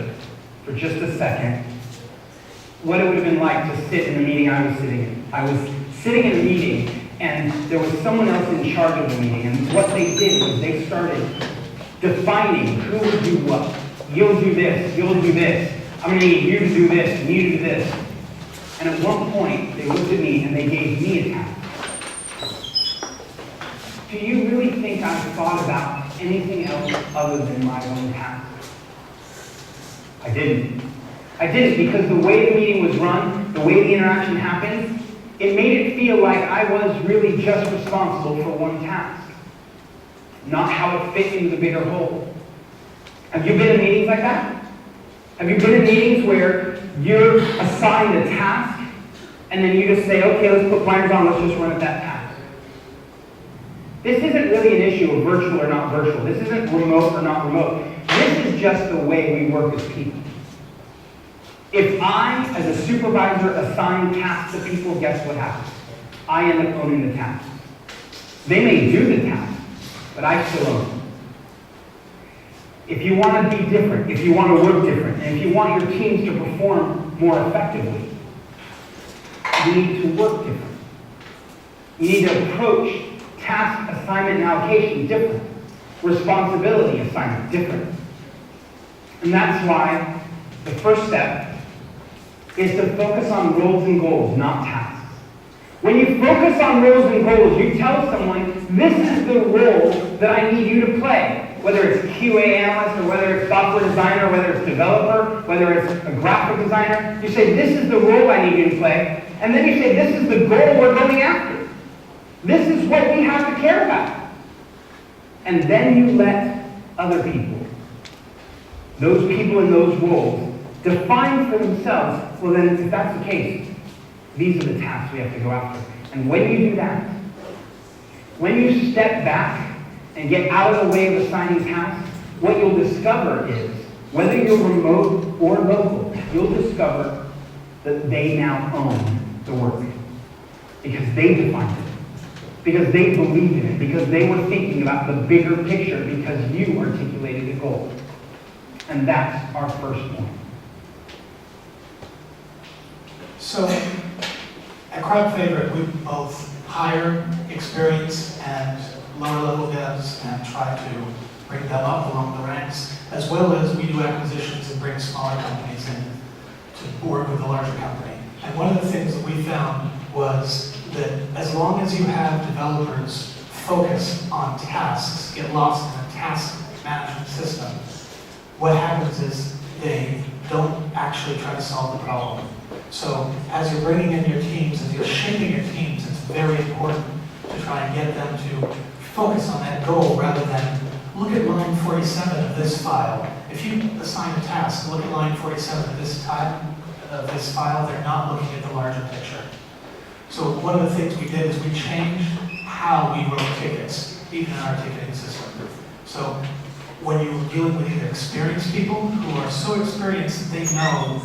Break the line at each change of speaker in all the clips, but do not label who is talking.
picture for just a second what it would have been like to sit in the meeting I was sitting in. I was sitting in a meeting, and there was someone else in charge of the meeting, and what they did was they started defining who would do what. You'll do this, you'll do this. I'm going to need you to do this, and you to do this. And at one point, they looked at me and they gave me a task. Do you really think I thought about anything else other than my own task? I didn't. I didn't, because the way the meeting was run, the way the interaction happened, it made it feel like I was really just responsible for one task, not how it fit into the bigger whole. Have you been in meetings like that? Have you been in meetings where you're assigned a task, and then you just say, okay, let's put blinders on, let's just run at that task? This isn't really an issue of virtual or not virtual. This isn't remote or not remote. This is just the way we work as people. If I, as a supervisor, assign tasks to people, guess what happens? I end up owning the tasks. They may do the task, but I still own them. If you want to be different, if you want to work different, and if you want your teams to perform more effectively, you need to work different. You need to approach task assignment and allocation different. Responsibility assignment different. And that's why the first step is to focus on roles and goals, not tasks. When you focus on roles and goals, you tell someone, this is the role that I need you to play. Whether it's QA analyst, or whether it's software designer, whether it's developer, whether it's a graphic designer, you say, this is the role I need you to play. And then you say, this is the goal we're going after. This is what we have to care about. And then you let other people, those people in those roles, define for themselves, well then, if that's the case, these are the tasks we have to go after. And when you do that, when you step back and get out of the way of assigning tasks, what you'll discover is, whether you're remote or local, you'll discover that they now own the work. Because they defined it. Because they believed in it. Because they were thinking about the bigger picture. Because you articulated the goal. And that's our first point.
So, at Crowd Favorite, we both hire experienced and lower-level devs and try to bring them up along the ranks, as well as we do acquisitions and bring smaller companies in to work with a larger company. And one of the things that we found was that as long as you have developers focus on tasks, get lost in a task management system, what happens is they don't actually try to solve the problem. So as you're bringing in your teams, as you're shaping your teams, it's very important to try and get them to focus on that goal rather than look at line 47 of this file. If you assign a task, look at line 47 of this file, they're not looking at the larger picture. So one of the things we did is we changed how we wrote tickets, even in our ticketing system. So when you're dealing with either experienced people who are so experienced that they know,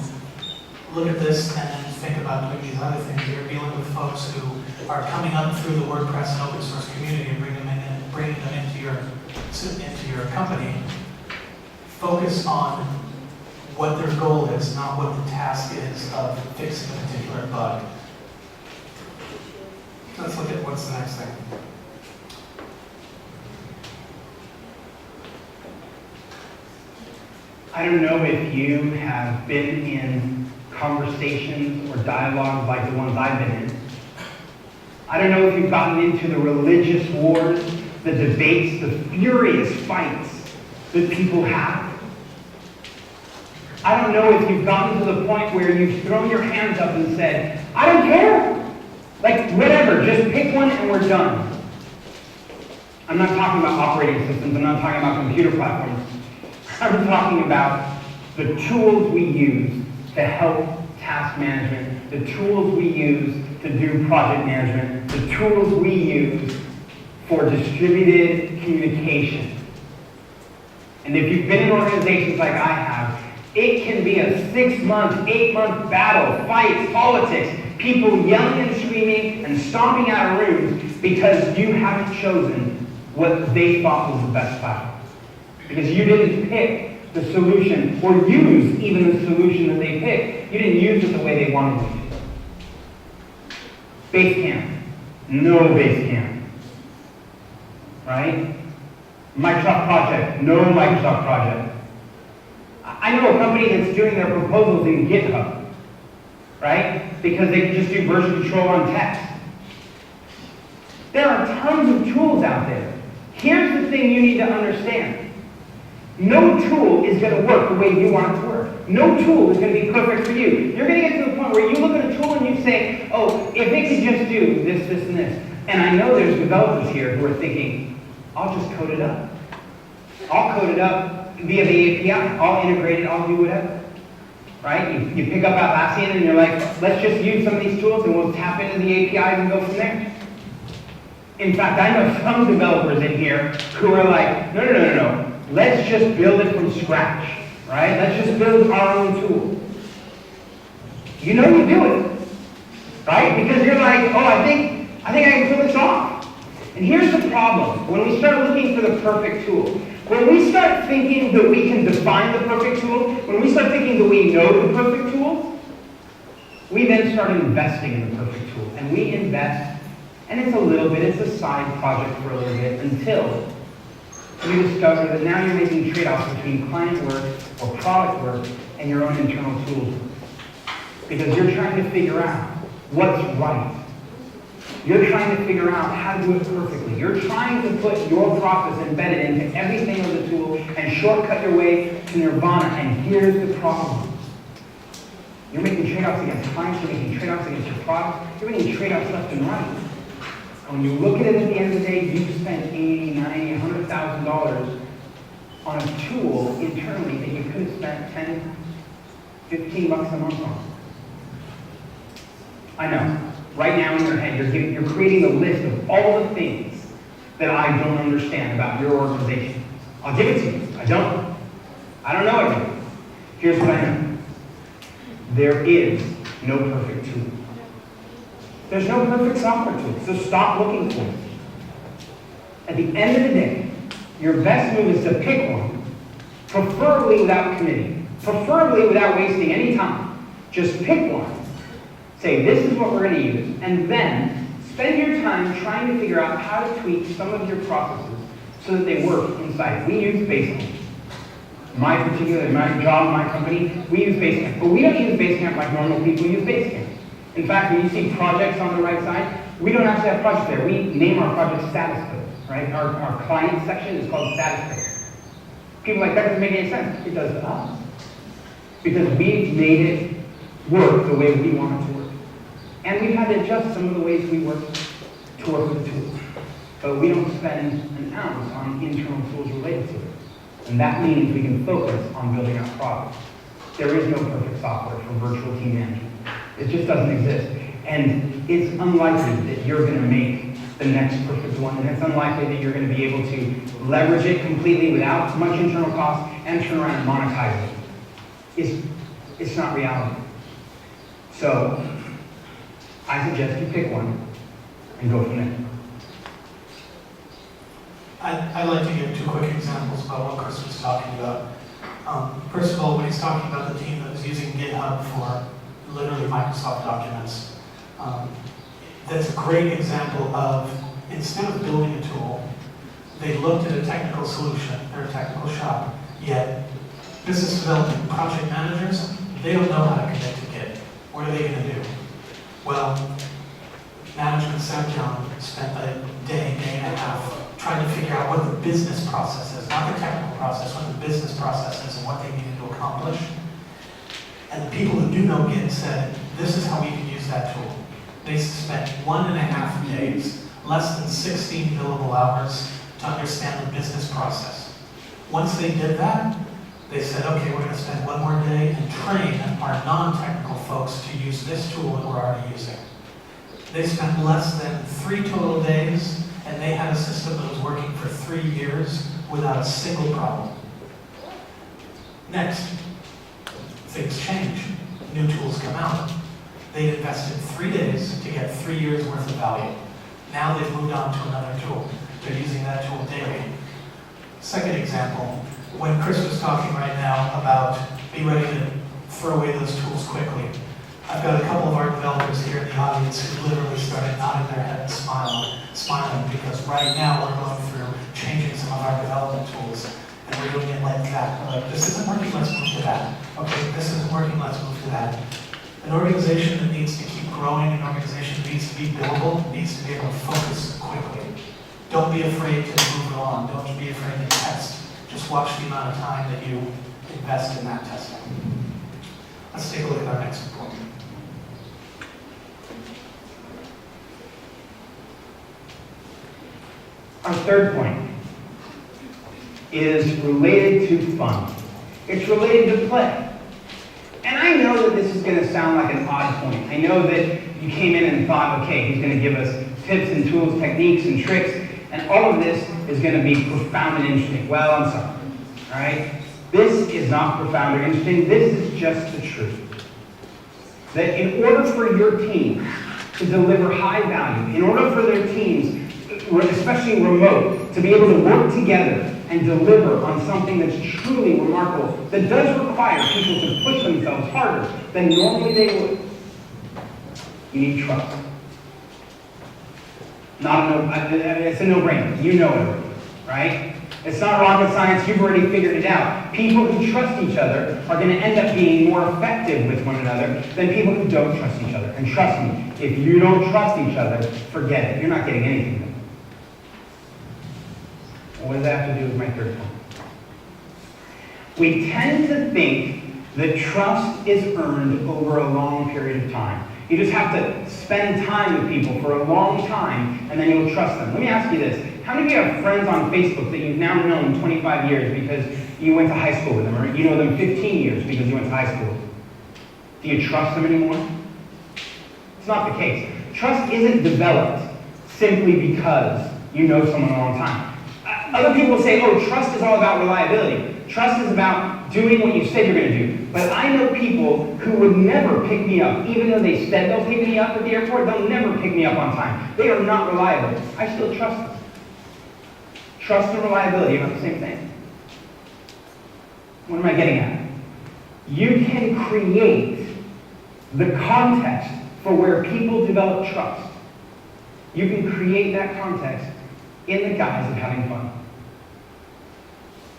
look at this and then think about doing these other things. You're dealing with folks who are coming up through the WordPress and open source community and bringing them into your company. Focus on what their goal is, not what the task is of fixing a particular bug. Let's look at what's the next thing.
I don't know if you have been in conversations or dialogues like the ones I've been in. I don't know if you've gotten into the religious wars, the debates, the furious fights that people have. I don't know if you've gotten to the point where you've thrown your hands up and said, I don't care. Like, whatever, just pick one and we're done. I'm not talking about operating systems. I'm not talking about computer platforms. I'm talking about the tools we use to help task management, the tools we use to do project management, the tools we use for distributed communication. And if you've been in organizations like I have, it can be a 6-month, 8-month battle, fights, politics, people yelling and screaming and stomping out of rooms because you haven't chosen what they thought was the best platform. Because you didn't pick the solution, or use even the solution that they picked. You didn't use it the way they wanted you to. Basecamp. No Basecamp. Right? Microsoft Project. No Microsoft Project. I know a company that's doing their proposals in GitHub. Right? Because they can just do version control on text. There are tons of tools out there. Here's the thing you need to understand. No tool is going to work the way you want it to work. No tool is going to be perfect for you. You're going to get to the point where you look at a tool and you say, oh, if it could just do this, this, and this. And I know there's developers here who are thinking, I'll just code it up. I'll code it up via the API. I'll integrate it. I'll do whatever. Right? You pick up Atlassian and you're like, let's just use some of these tools and we'll tap into the APIs and go from there. In fact, I know some developers in here who are like, no. Let's just build it from scratch, right? Let's just build our own tool. You know you do it, right? Because you're like, oh, I think I can pull this off. And here's the problem. When we start looking for the perfect tool, when we start thinking that we can define the perfect tool, when we start thinking that we know the perfect tool, we then start investing in the perfect tool. And we invest, and it's a little bit, it's a side project for a little bit, until you discover that now you're making trade-offs between client work or product work and your own internal tools. Because you're trying to figure out what's right. You're trying to figure out how to do it perfectly. You're trying to put your process embedded into everything of the tool and shortcut your way to nirvana. And here's the problem. You're making trade-offs against clients, you're making trade-offs against your product, you're making trade-offs left and right. When you look at it at the end of the day, you spent $80, $90, $100,000 on a tool internally that you could have spent 10, 15 bucks a month on. I know. Right now in your head, you're creating a list of all the things that I don't understand about your organization. I'll give it to you. I don't know everything. Here's what I know. There is no perfect tool. There's no perfect software tool, so stop looking for it. At the end of the day, your best move is to pick one, preferably without committing, preferably without wasting any time. Just pick one, say this is what we're going to use, and then spend your time trying to figure out how to tweak some of your processes so that they work inside. We use Basecamp. My job, my company, we use Basecamp. But we don't use Basecamp like normal people use Basecamp. In fact, when you see projects on the right side, we don't actually have projects there. We name our project status codes, right? Our client section is called status codes. People are like, that doesn't make any sense. It does to us. Because we've made it work the way we want it to work. And we've had to adjust some of the ways we work to work with the tools. But we don't spend an ounce on internal tools related to it. And that means we can focus on building our products. There is no perfect software for virtual team management. It just doesn't exist. And it's unlikely that you're going to make the next perfect one. And it's unlikely that you're going to be able to leverage it completely without much internal cost and turn around and monetize it. It's not reality. So I suggest you pick one and go from there.
I'd like to give two quick examples about what Chris was talking about. First of all, when he's talking about the team that was using GitHub for literally Microsoft documents, that's a great example of, instead of building a tool, they looked at a technical solution, they're a technical shop, yet business development project managers, they don't know how to commit to Git. What are they going to do? Well, management sat down, spent a day and a half trying to figure out what the business process is, not the technical process, what the business process is and what they needed to accomplish. And the people who do know Git said, this is how we can use that tool. They spent 1.5 days, less than 16 billable hours to understand the business process. Once they did that, they said, okay, we're going to spend one more day and train our non-technical folks to use this tool that we're already using. They spent less than 3 total days, and they had a system that was working for 3 years without a single problem. Next, things change. New tools come out. They invested 3 days to get 3 years worth of value. Now they've moved on to another tool. They're using that tool daily. Second example, when Chris was talking right now about be ready to throw away those tools quickly, I've got a couple of our developers here in the audience who literally started nodding their head and smiling because right now we're going through changing some of our development tools and we're doing it like that. We're like, this isn't working, let's move to that. Okay, this isn't working, let's move to that. An organization that needs to keep growing, an organization that needs to be billable, needs to be able to focus quickly. Don't be afraid to move it on. Don't be afraid to test. Just watch the amount of time that you invest in that testing. Let's take a look at our next point.
Our third point is related to fun. It's related to play. And I know that this is going to sound like an odd point. I know that you came in and thought, okay, he's going to give us tips and tools, techniques and tricks, and all of this is going to be profound and interesting. Well, I'm sorry. All right? This is not profound or interesting. This is just the truth. That in order for your team to deliver high value, in order for their teams, especially remote, to be able to work together and deliver on something that's truly remarkable, that does require people to push themselves harder than normally they would, you need trust. It's a no-brainer. You know it, right? It's not rocket science. You've already figured it out. People who trust each other are going to end up being more effective with one another than people who don't trust each other. And trust me, if you don't trust each other, forget it. You're not getting anything done. What does that have to do with my third point? We tend to think that trust is earned over a long period of time. You just have to spend time with people for a long time, and then you'll trust them. Let me ask you this. How many of you have friends on Facebook that you've now known 25 years because you went to high school with them, or you know them 15 years because you went to high school? Do you trust them anymore? It's not the case. Trust isn't developed simply because you know someone a long time. Other people say, oh, trust is all about reliability. Trust is about doing what you said you're going to do. But I know people who would never pick me up, even though they said they'll pick me up at the airport, they'll never pick me up on time. They are not reliable. I still trust them. Trust and reliability are not the same thing. What am I getting at? You can create the context for where people develop trust. You can create that context in the guise of having fun.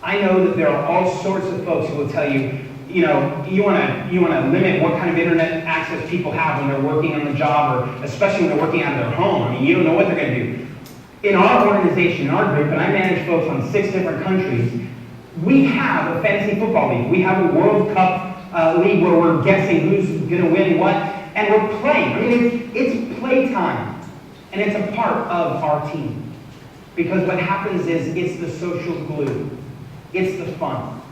I know that there are all sorts of folks who will tell you, you want to limit what kind of internet access people have when they're working on the job, or especially when they're working out of their home. I mean, you don't know what they're going to do. In our organization, in our group, and I manage folks on 6 different countries, we have a fantasy football league. We have a World Cup league where we're guessing who's going to win what, and we're playing. I mean, it's playtime, and it's a part of our team. Because what happens is it's the social glue. It's the fun.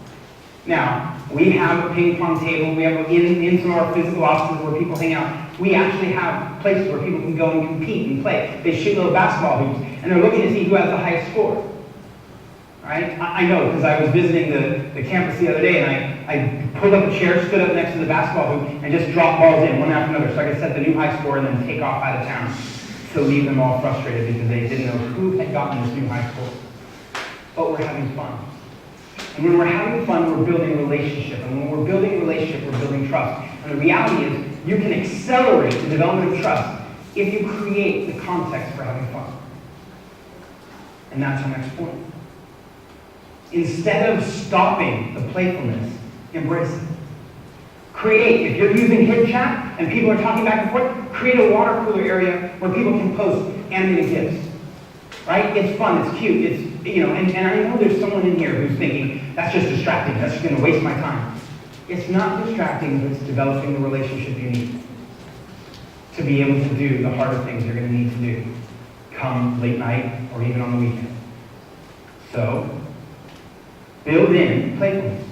Now, we have a ping pong table. We have in some of our physical offices where people hang out. We actually have places where people can go and compete and play. They shoot little basketball hoops, and they're looking to see who has the highest score. All right? I know, because I was visiting the campus the other day, and I pulled up a chair, stood up next to the basketball hoop, and just dropped balls in one after another, so I could set the new high score and then take off out of town to leave them all frustrated because they didn't know who had gotten this new high score. But we're having fun. And when we're having fun, we're building relationship. And when we're building relationship, we're building trust. And the reality is, you can accelerate the development of trust if you create the context for having fun. And that's our next point. Instead of stopping the playfulness, embrace it. Create, if you're using HipChat and people are talking back and forth, create a water cooler area where people can post animated GIFs. Right? It's fun, it's cute, and I know there's someone in here who's thinking, that's just distracting, that's just going to waste my time. It's not distracting, but it's developing the relationship you need to be able to do the harder things you're going to need to do come late night or even on the weekend. So, build in playfulness.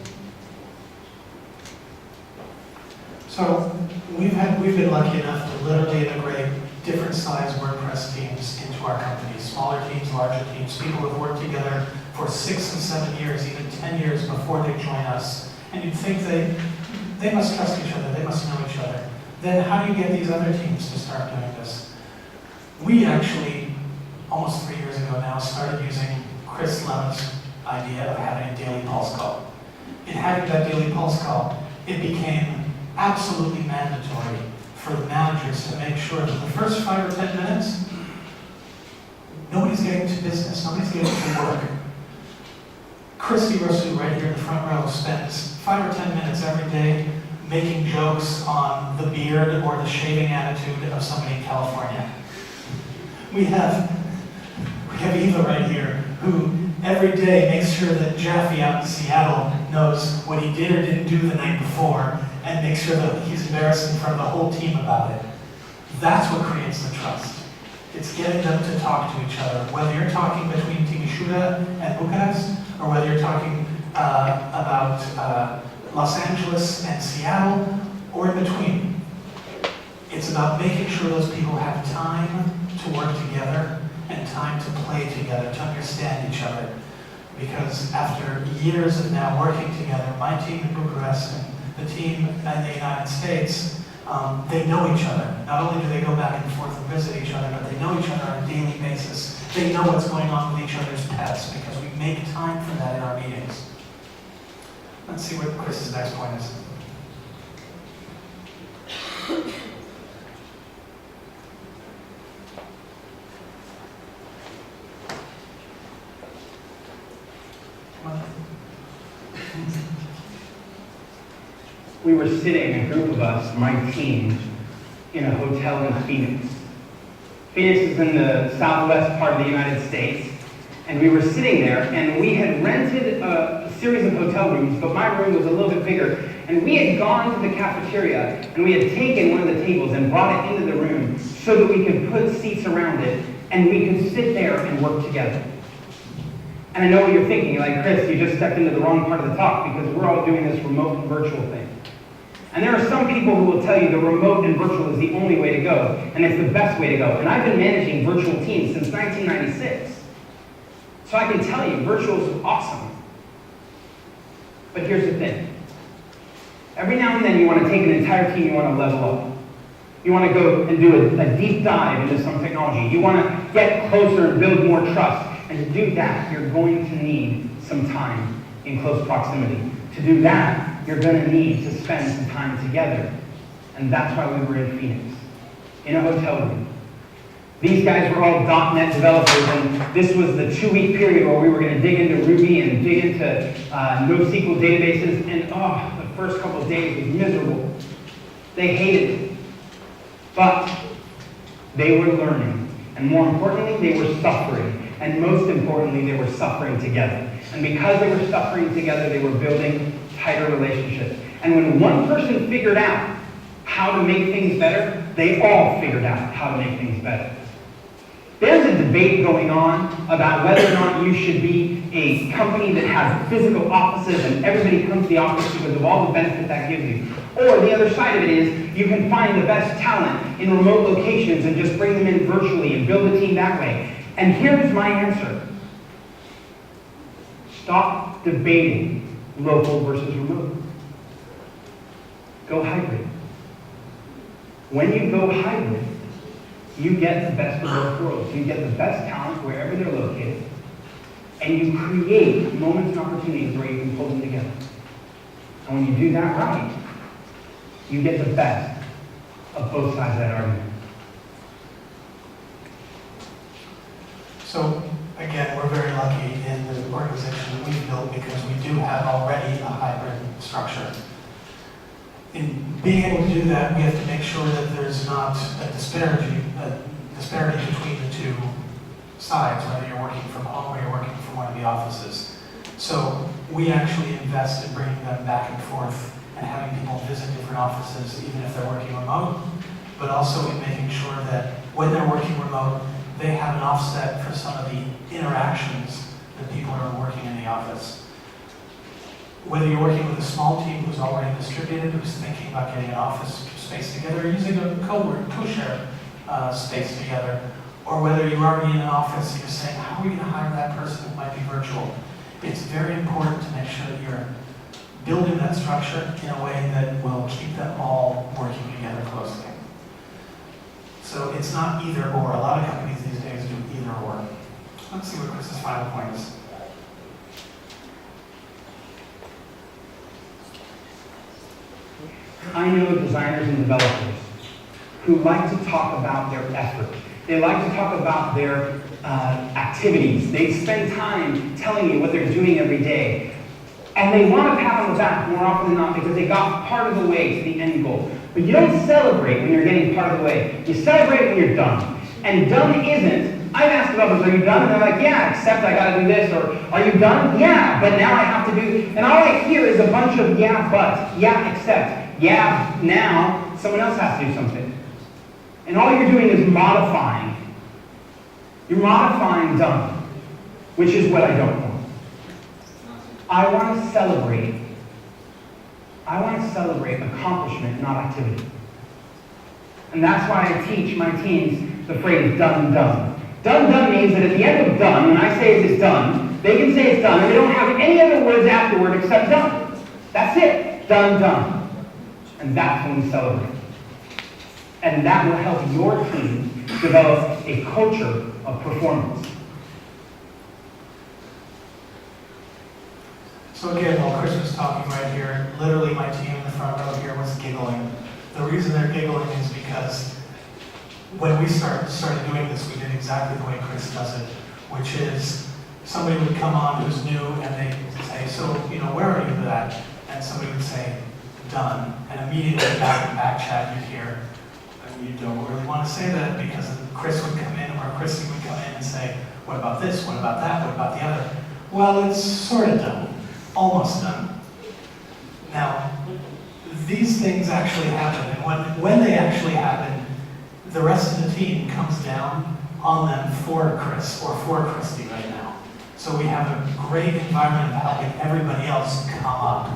So we've been lucky enough to literally integrate different size WordPress teams into our company. Smaller teams, larger teams, people who have worked together for 6 and 7 years, even 10 years before they join us. And you'd think they must trust each other, they must know each other. Then how do you get these other teams to start doing this? We actually, almost 3 years ago now, started using Chris Lema's idea of having a daily pulse call. In having that daily pulse call, it became absolutely mandatory for the managers to make sure that the first 5 or 10 minutes, nobody's getting to business, nobody's getting to work. Christy Rosu, right here in the front row, spends 5 or 10 minutes every day making jokes on the beard or the shaving attitude of somebody in California. We have Eva right here, who every day makes sure that Jaffe out in Seattle knows what he did or didn't do the night before, and makes sure that he's embarrassed in front of the whole team about it. That's what creates the trust. It's getting them to talk to each other, whether you're talking between Timișoara and Bucharest, or whether you're talking about Los Angeles and Seattle, or in between. It's about making sure those people have time to work together and time to play together, to understand each other. Because after years of now working together, my team in Bucharest and the team in the United States, they know each other. Not only do they go back and forth and visit each other, but they know each other on a daily basis. They know what's going on with each other's pets because we make time for that in our meetings. Let's see what Chris's next point is.
We were sitting, a group of us, my team, in a hotel in Phoenix. Phoenix is in the southwest part of the United States, and we were sitting there, and we had rented a series of hotel rooms, but my room was a little bit bigger, and we had gone to the cafeteria, and we had taken one of the tables and brought it into the room so that we could put seats around it, and we could sit there and work together. And I know what you're thinking, like, Chris, you just stepped into the wrong part of the talk, because we're all doing this remote and virtual thing. And there are some people who will tell you the remote and virtual is the only way to go, and it's the best way to go. And I've been managing virtual teams since 1996. So I can tell you, virtual is awesome. But here's the thing. Every now and then you want to take an entire team, you want to level up. You want to go and do a deep dive into some technology. You want to get closer and build more trust. And to do that, you're going to need some time in close proximity. To do that, you're going to need to spend some time together. And that's why we were in Phoenix, in a hotel room. These guys were all .NET developers, and this was the 2-week period where we were going to dig into Ruby and dig into NoSQL databases, and the first couple of days was miserable. They hated it. But they were learning, and more importantly, they were suffering. And most importantly, they were suffering together. And because they were suffering together, they were building tighter relationships. And when one person figured out how to make things better, they all figured out how to make things better. There's a debate going on about whether or not you should be a company that has physical offices and everybody comes to the office because of all the benefit that gives you. Or the other side of it is you can find the best talent in remote locations and just bring them in virtually and build a team that way. And here's my answer. Stop debating local versus remote. Go hybrid. When you go hybrid, you get the best of both worlds. You get the best talent wherever they're located, and you create moments and opportunities where you can pull them together. And when you do that right, you get the best of both sides of that argument.
So, again, we're very lucky in the organization that we've built because we do have already a hybrid structure. In being able to do that, we have to make sure that there's not a disparity between the two sides, whether you're working from home or you're working from one of the offices. So we actually invest in bringing them back and forth and having people visit different offices, even if they're working remote, but also in making sure that when they're working remote, they have an offset for some of the interactions that people are working in the office. Whether you're working with a small team who's already distributed, who's thinking about getting an office space together, or using a co-share space together, or whether you're already in an office and you're saying, how are we going to hire that person who might be virtual? It's very important to make sure that you're building that structure in a way that will keep them all working together closely. So it's not either or. A lot of companies these days do either or. Let's see what Chris's final point is.
I know designers and developers who like to talk about their effort. They like to talk about their activities. They spend time telling you what they're doing every day. And they want a pat on the back more often than not because they got part of the way to the end goal. But you don't celebrate when you're getting part of the way. You celebrate when you're done. And done isn't, I've asked developers, are you done? And they're like, yeah, except I gotta do this. Or, are you done? Yeah, but now I have to do, and all I hear is a bunch of yeah, but, yeah, except, yeah, now someone else has to do something. And all you're doing is modifying. You're modifying done, which is what I don't want. I want to celebrate. I want to celebrate accomplishment, not activity. And that's why I teach my teams the phrase done, done. Done, done means that at the end of done, when I say it's done, they can say it's done, and they don't have any other words afterward except done. That's it. Done, done. And that's when we celebrate. And that will help your team develop a culture of performance.
So again, while Chris was talking right here, literally my team in the front row here was giggling. The reason they're giggling is because when we started doing this, we did exactly the way Chris does it, which is somebody would come on who's new and they'd say, so, where are you at? And somebody would say, done. And immediately back chat, you'd hear, you don't really want to say that because Chris would come in or Christy would come in and say, what about this? What about that? What about the other? Well, it's sort of done. Almost done. Now, these things actually happen, and when they actually happen, the rest of the team comes down on them for Chris or for Christy right now. So we have a great environment of helping everybody else come up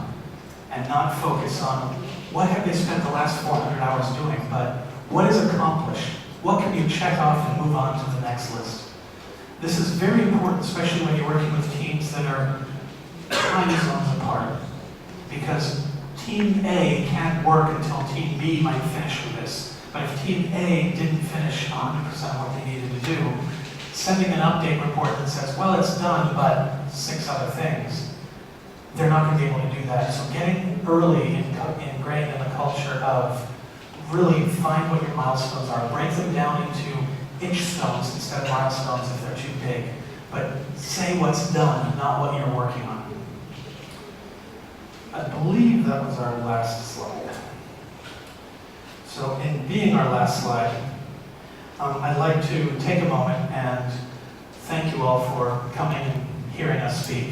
and not focus on what have they spent the last 400 hours doing, but what is accomplished? What can you check off and move on to the next list? This is very important, especially when you're working with teams that are time zones apart, because Team A can't work until Team B might finish with this. But if Team A didn't finish 100% what they needed to do, sending an update report that says, well, it's done, but 6 other things, they're not going to be able to do that. So getting early ingrained in the culture of really find what your milestones are, break them down into inch stones instead of milestones if they're too big, but say what's done, not what you're working on. I believe that was our last slide. So in being our last slide, I'd like to take a moment and thank you all for coming and hearing us speak.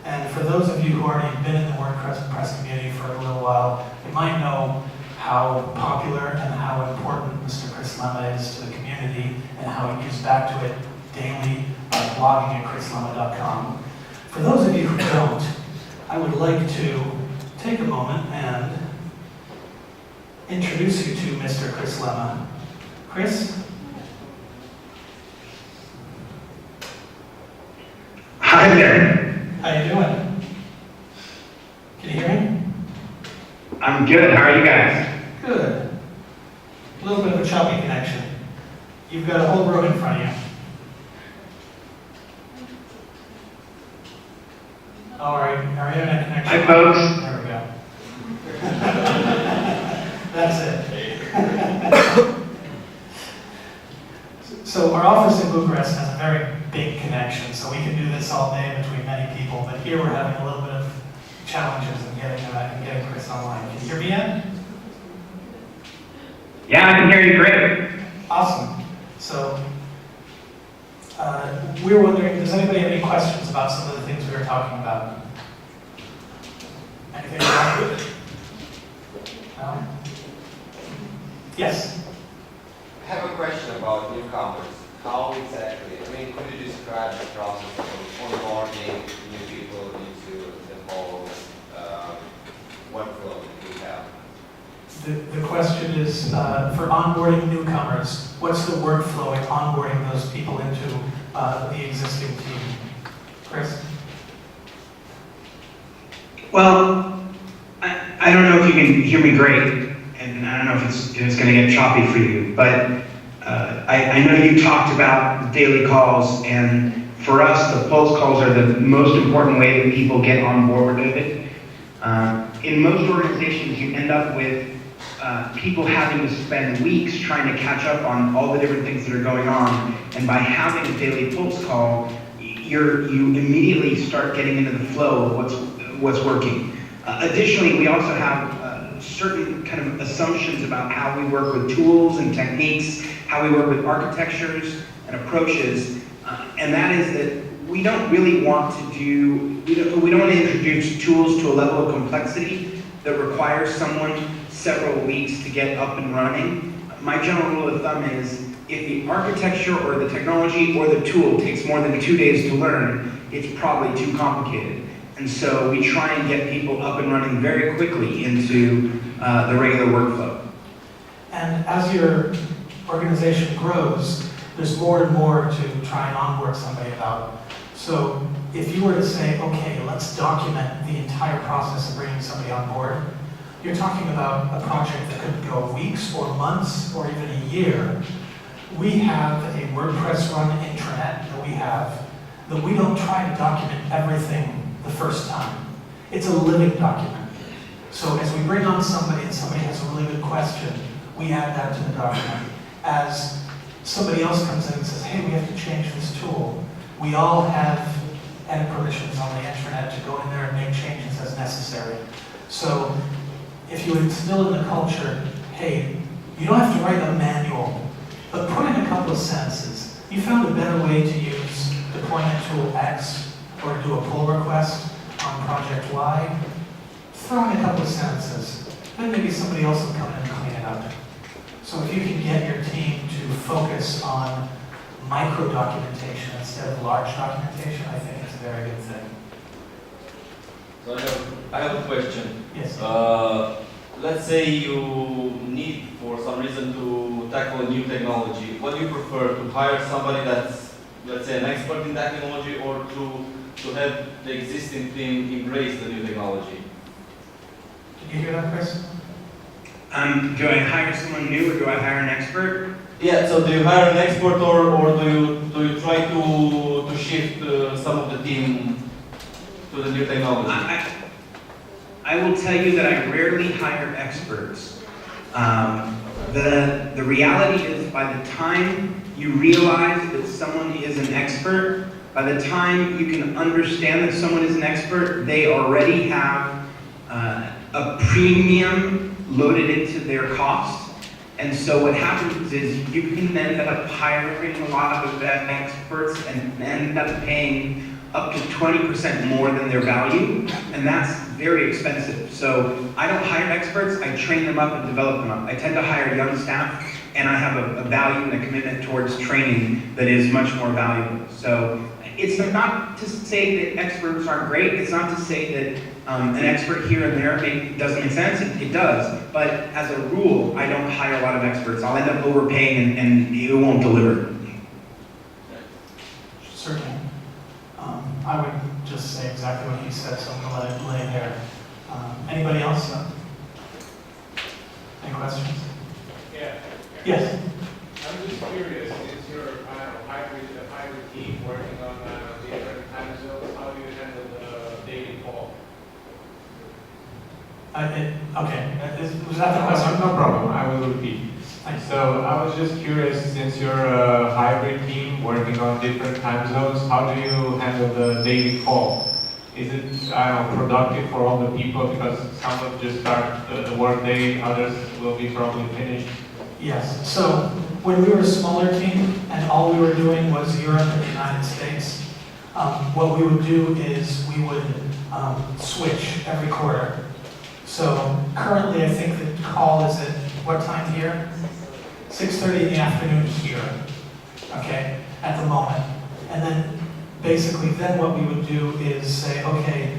And for those of you who already been in the WordPress community for a little while, you might know how popular and how important Mr. Chris Lema is to the community and how he gives back to it daily by blogging at chrislema.com. For those of you who don't, I would like to take a moment and introduce you to Mr. Chris Lema. Chris?
Hi there.
How you doing? Can you hear me?
I'm good. How are you guys?
Good. A little bit of a choppy connection. You've got a whole room in front of you. All right, our internet connection.
Hi, folks.
There we go. That's it. So our office in Bucharest has a very big connection, so we can do this all day between many people, but here we're having a little bit of challenges in getting Chris online. Can you hear me yet?
Yeah, I can hear you great.
Awesome. So we were wondering, does anybody have any questions about some of the things we were talking about? Anything wrong with it? No? Yes?
I have a question about newcomers. How exactly, could you describe the process of onboarding new people into the whole workflow that you have?
The question is, for onboarding newcomers, what's the workflow in onboarding those people into the existing team? Chris?
Well, I don't know if you can hear me great, and I don't know if it's going to get choppy for you, but I know you talked about daily calls, and for us, the pulse calls are the most important way that people get on board with it. in most organizations, you end up with people having to spend weeks trying to catch up on all the different things that are going on. And by having a daily pulse call, you immediately start getting into the flow of what's working. Additionally, we also have certain kind of assumptions about how we work with tools and techniques, how we work with architectures and approaches, and that is that we don't really want to we don't want to introduce tools to a level of complexity that requires someone several weeks to get up and running. My general rule of thumb is if the architecture or the technology or the tool takes more than 2 days to learn, it's probably too complicated. And so we try and get people up and running very quickly into the regular workflow.
And as your organization grows, there's more and more to try and onboard somebody about. So if you were to say, okay, let's document the entire process of bringing somebody on board, you're talking about a project that could go weeks or months or even a year. We have a WordPress run intranet that we don't try to document everything the first time. It's a living document. So as we bring on somebody and somebody has a really good question, we add that to the document. As somebody else comes in and says, hey, we have to change this tool, we all have edit permissions on the intranet to go in there and make changes as necessary. So if you instill in the culture, hey, you don't have to write a manual, but put in a couple of sentences. You found a better way to use deployment tool X or to do a pull request on project Y. Throw in a couple of sentences. Then maybe somebody else will come in and clean it up. So if you can get your team to focus on micro documentation instead of large documentation, I think it's a very good thing.
So I have a question.
Yes.
Let's say you need, for some reason, to tackle a new technology. What do you prefer, to hire somebody that's, let's say, an expert in that technology, or to have the existing team embrace the new technology?
Did you hear that, Chris?
Do I hire someone new or do I hire an expert?
Yeah, so do you hire an expert, or do you try to shift some of the team to the new technology?
I will tell you that I rarely hire experts. The reality is, by the time you realize that someone is an expert, by the time you can understand that someone is an expert, they already have a premium loaded into their cost. And so what happens is you can end up hiring a lot of experts and end up paying up to 20% more than their value, and that's very expensive. So I don't hire experts, I train them up and develop them up. I tend to hire young staff, and I have a value and a commitment towards training that is much more valuable. So it's not to say that experts aren't great, it's not to say that an expert here and there doesn't make sense, it does, but as a rule, I don't hire a lot of experts. I'll end up overpaying and it won't deliver.
Certainly. I would just say exactly what he said, so I'm going to let it lay there. Anybody else? Any questions?
Yeah.
Yes.
I'm just curious, is your hybrid team working on different time zones? How do you handle the daily call?
Okay, was that the question?
No problem, I will repeat.
Thanks.
So I was just curious, since you're a hybrid team working on different time zones, how do you handle the daily call? Is it, productive for all the people, because some will just start the work day, others will be probably finished?
Yes, so when we were a smaller team and all we were doing was Europe and the United States, what we would do is we would switch every quarter. So currently I think the call is at what time here? 6:30 in the afternoon here, okay, at the moment. And then basically then what we would do is say, okay,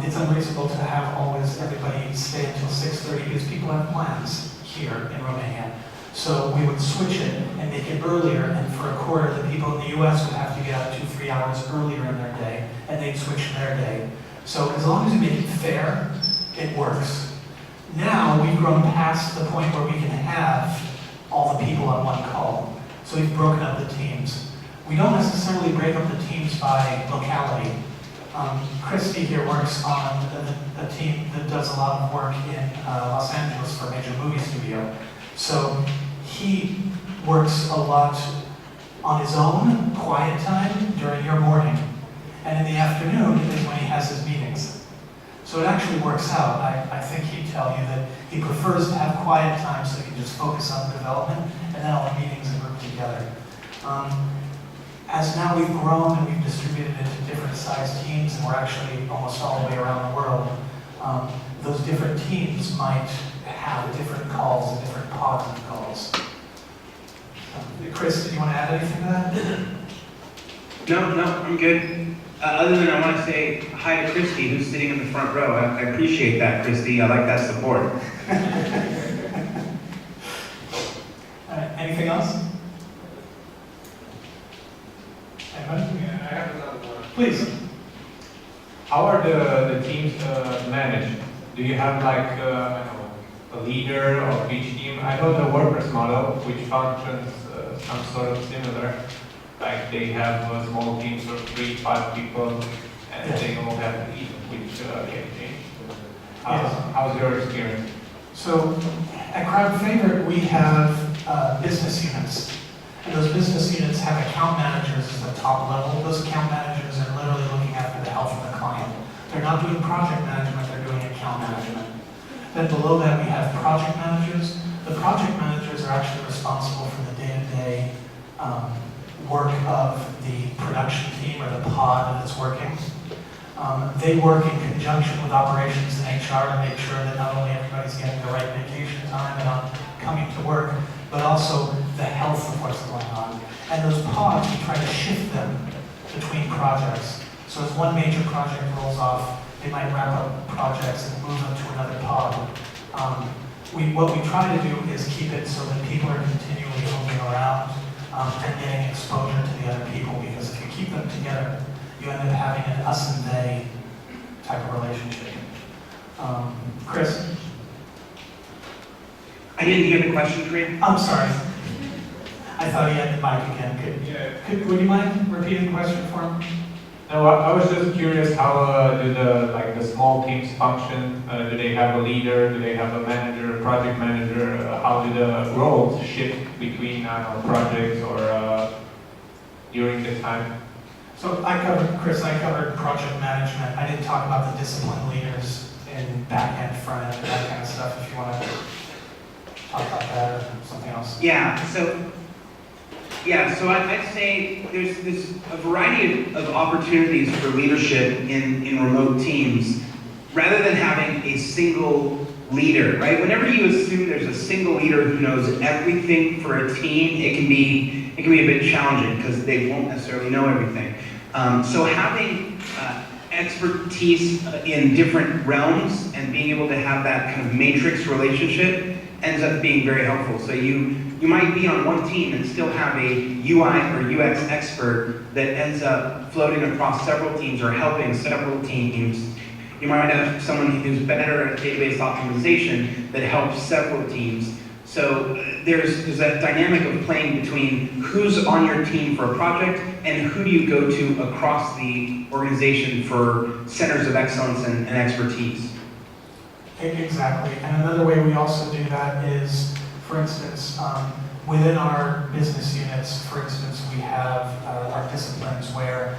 it's unreasonable to have always everybody stay until 6:30 because people have plans here in Romania. So we would switch it and make it earlier, and for a quarter the people in the US would have to get up 2-3 hours earlier in their day, and they'd switch their day. So as long as you make it fair, it works. Now we've grown past the point where we can have all the people on one call. So we've broken up the teams. We don't necessarily break up the teams by locality. Christy here works on a team that does a lot of work in Los Angeles for a major movie studio. So he works a lot on his own, quiet time, during your morning. And in the afternoon is when he has his meetings. So it actually works out. I think he'd tell you that he prefers to have quiet time so he can just focus on development, and then all the meetings and group together. As now we've grown and we've distributed into different sized teams, and we're actually almost all the way around the world, those different teams might have different calls and different pods of calls. Chris, did you want to add anything to that?
No, I'm good. Other than I want to say hi to Christy, who's sitting in the front row. I appreciate that, Christy. I like that support.
Anything else? Anybody?
Yeah, I have another one.
Please.
How are the teams managed? Do you have like I don't know, a leader of each team? I know the WordPress model, which functions some sort of similar. Like they have small teams of 3-5 people, and they all have a lead, which can change. How's your experience?
So at Crowd Favorite, we have business units. And those business units have account managers at the top level. Those account managers are literally looking after the health of the client. They're not doing project management, they're doing account management. Then below that, we have project managers. The project managers are actually responsible for the day-to-day work of the production team or the pod that's working. They work in conjunction with operations and HR to make sure that not only everybody's getting the right vacation time and not coming to work, but also the health of what's going on. And those pods, we try to shift them between projects. So as one major project rolls off, they might wrap up projects and move them to another pod. What we try to do is keep it so that people are continually moving around and getting exposure to the other people, because if you keep them together, you end up having an us and they type of relationship. Chris?
I didn't hear the question, Karim.
I'm sorry. I thought he had the mic again. Would you mind repeating the question for him?
No, I was just curious, how do the small teams function? Do they have a leader? Do they have a manager, a project manager? How do the roles shift between projects or during the time?
So Chris, I covered project management. I didn't talk about the discipline leaders in back end, front end, that kind of stuff. If you want to talk about that or something else.
Yeah, so I'd say there's a variety of opportunities for leadership in remote teams, rather than having a single leader, right? Whenever you assume there's a single leader who knows everything for a team, it can be a bit challenging because they won't necessarily know everything. So having expertise in different realms and being able to have that kind of matrix relationship ends up being very helpful. So you might be on one team and still have a UI or UX expert that ends up floating across several teams or helping several teams. You might have someone who's better at database optimization that helps several teams. So there's that dynamic of playing between who's on your team for a project and who do you go to across the organization for centers of excellence and expertise.
Exactly. And another way we also do that is, for instance, within our business units, for instance, we have our disciplines where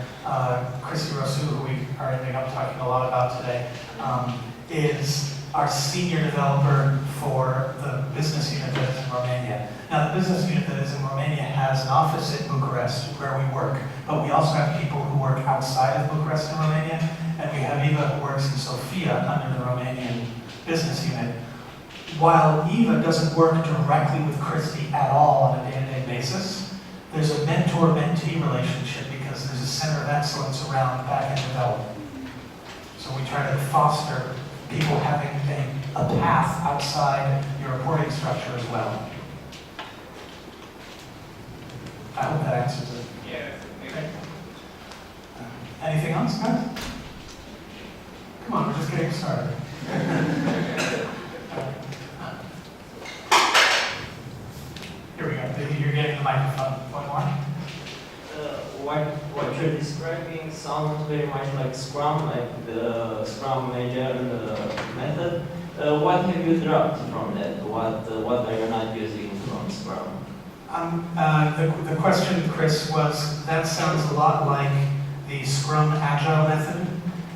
Christy Rosu, who we are ending up talking a lot about today, is our senior developer for the business unit that is in Romania. Now, the business unit that is in Romania has an office in Bucharest where we work, but we also have people who work outside of Bucharest in Romania, and we have Eva who works in Sofia under the Romanian business unit. While Eva doesn't work directly with Christy at all on a day-to-day basis, there's a mentor-mentee relationship because there's a center of excellence around back-end development. So we try to foster people having a path outside your reporting structure as well. I hope that answers it.
Yeah.
Okay. Anything else, guys? Come on, we're just getting started. Here we go. You're getting the microphone. One more.
Why what you're describing sounds very much like Scrum, like the Scrum Agile method. What have you dropped from that? What are you not using from Scrum?
The question, Chris, was, that sounds a lot like the Scrum Agile method,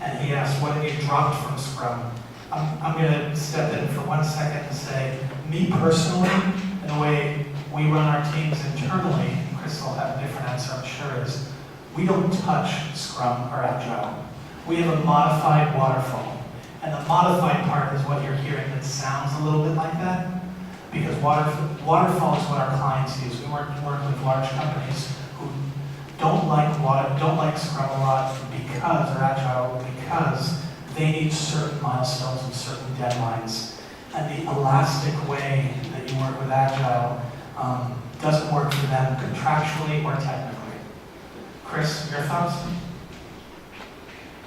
and he asked, what have you dropped from Scrum? I'm going to step in for 1 second and say, me personally, and the way we run our teams internally, and Chris will have a different answer, I'm sure, is we don't touch Scrum or Agile. We have a modified waterfall. And the modified part is what you're hearing that sounds a little bit like that. Because waterfall is what our clients use. We work with large companies who don't like Scrum a lot because, or Agile, because they need certain milestones and certain deadlines. And the elastic way that you work with Agile doesn't work for them contractually or technically. Chris, your thoughts?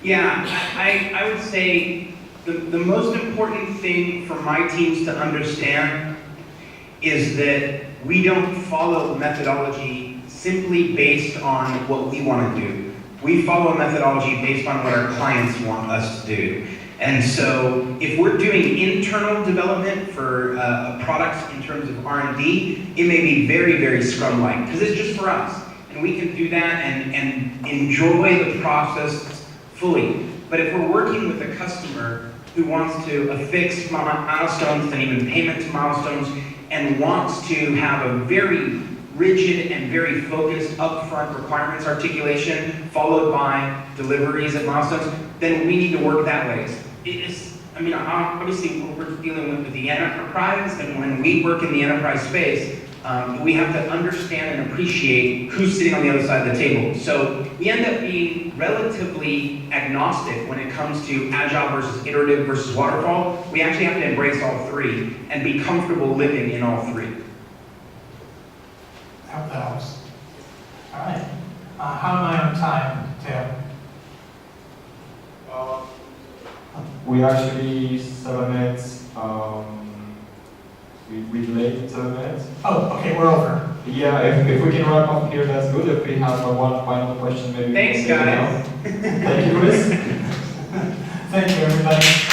Yeah, I would say the most important thing for my teams to understand is that we don't follow methodology simply based on what we want to do. We follow a methodology based on what our clients want us to do. And so if we're doing internal development for products in terms of R&D, it may be very, very Scrum-like, because it's just for us. And we can do that and enjoy the process fully. But if we're working with a customer who wants to affix milestones and even payment to milestones and wants to have a very rigid and very focused upfront requirements articulation followed by deliveries at milestones, then we need to work that way. Obviously we're dealing with the enterprise, and when we work in the enterprise space, we have to understand and appreciate who's sitting on the other side of the table. So we end up being relatively agnostic when it comes to agile versus iterative versus waterfall. We actually have to embrace all three and be comfortable living in all three.
I hope that helps. All right. How am I on time, Theo?
We actually 7 minutes. We delayed 7 minutes.
Oh, okay, we're over.
Yeah, if we can wrap up here, that's good. If we have one final question, maybe.
Thanks, guys.
Thank you, Chris.
Thank you, everybody.